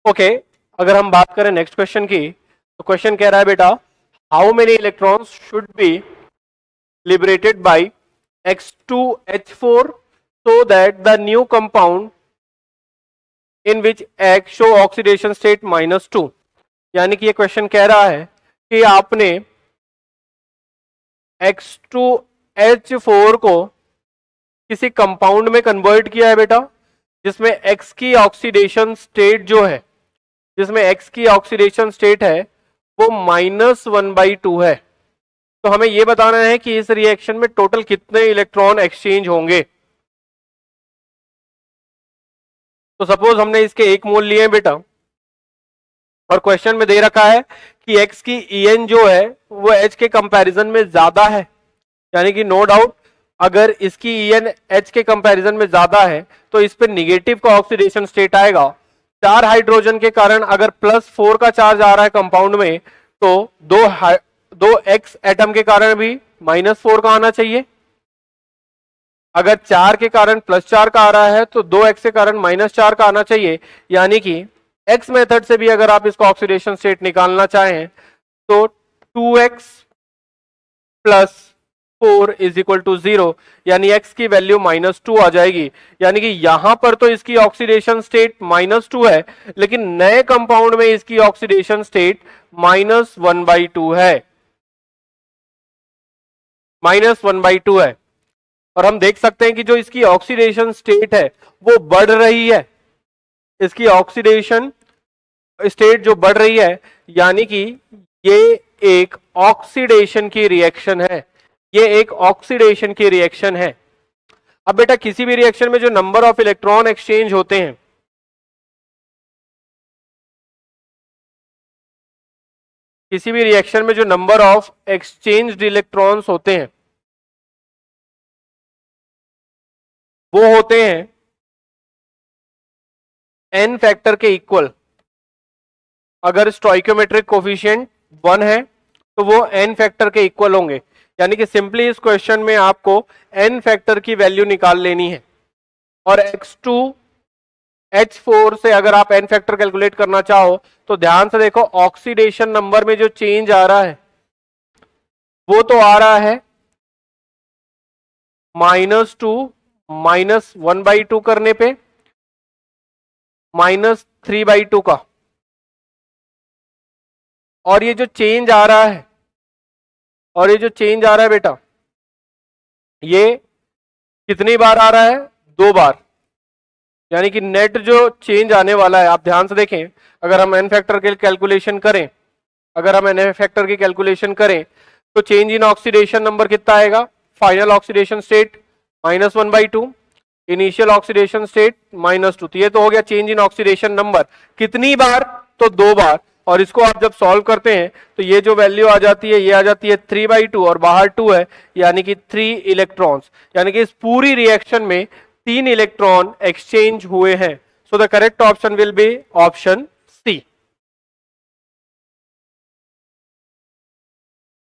Okay अगर हम बात करें नेक्स्ट क्वेश्चन की, तो क्वेश्चन कह रहा है बेटा, how many electrons should be liberated bye X2H4 so that the new compound in which X show oxidation state -2। यानी कि ये क्वेश्चन कह रहा है कि आपने X2H4 को किसी कंपाउंड में कन्वर्ट किया है बेटा, जिसमें X की ऑक्सीडेशन स्टेट जो है, जिसमें X की ऑक्सीडेशन स्टेट है वो -1/2 है। तो हमें यह बताना है कि इस रिएक्शन में टोटल कितने इलेक्ट्रॉन एक्सचेंज होंगे। तो सपोज हमने इसके 1 मोल लिए हैं बेटा, और क्वेश्चन में दे रखा है कि X की En जो है वो H के कंपैरिजन में ज्यादा है, यानी कि नो डाउट अगर इसकी En H के कंपैरिजन में ज्यादा है तो इस पे निगेटिव का ऑक्सीडेशन स्टेट आएगा। 4 हाइड्रोजन के कारण अगर +4 का चार्ज आ रहा है कंपाउंड में, तो दो X एटम के कारण भी -4 का आना चाहिए। अगर 4 के कारण +4 का आ रहा है तो 2x के कारण -4 का आना चाहिए। यानी कि x मेथड से भी अगर आप इसका ऑक्सीडेशन स्टेट निकालना चाहें तो 2x + 4 = 0, यानी x की वैल्यू -2 आ जाएगी। यानी कि यहां पर तो इसकी ऑक्सीडेशन स्टेट -2 है, लेकिन नए कंपाउंड में इसकी ऑक्सीडेशन स्टेट -1/2 है, -1/2 है। और हम देख सकते हैं कि जो इसकी ऑक्सीडेशन स्टेट है वो बढ़ रही है, इसकी ऑक्सीडेशन स्टेट जो बढ़ रही है, यानी कि ये एक ऑक्सीडेशन की रिएक्शन है, ये एक ऑक्सीडेशन की रिएक्शन है। अब बेटा किसी भी रिएक्शन में जो नंबर ऑफ इलेक्ट्रॉन एक्सचेंज होते हैं, किसी भी रिएक्शन में जो नंबर ऑफ एक्सचेंज्ड इलेक्ट्रॉन्स होते हैं वो होते हैं n फैक्टर के इक्वल। अगर स्टोइकोमेट्रिक कोफिशिएंट 1 है तो वो n फैक्टर के इक्वल होंगे। यानी कि सिंपली इस क्वेश्चन में आपको n फैक्टर की वैल्यू निकाल लेनी है, और X2H4 से अगर आप n फैक्टर कैलकुलेट करना चाहो तो ध्यान से देखो, ऑक्सीडेशन नंबर में जो चेंज आ रहा है वो तो आ रहा है -2 -1/2 करने पे -3/2 का, और ये जो चेंज आ रहा है, और ये जो चेंज आ रहा है बेटा, ये कितनी बार आ रहा है? 2 बार। यानी कि नेट जो चेंज आने वाला है, आप ध्यान से देखें, अगर हम n फैक्टर की कैलकुलेशन करें, अगर हम n फैक्टर की कैलकुलेशन करें तो चेंज इन ऑक्सीडेशन नंबर कितना आएगा? Final oxidation state -1/2, initial oxidation state -2। तो ये तो हो गया चेंज इन ऑक्सीडेशन नंबर। कितनी बार? तो 2 बार। और इसको आप जब सॉल्व करते हैं तो ये जो वैल्यू आ जाती है, ये आ जाती है 3/2, और बाहर 2 है, यानी कि 3 इलेक्ट्रॉन्स। यानी कि इस पूरी रिएक्शन में 3 इलेक्ट्रॉन एक्सचेंज हुए हैं। So the correct option will be option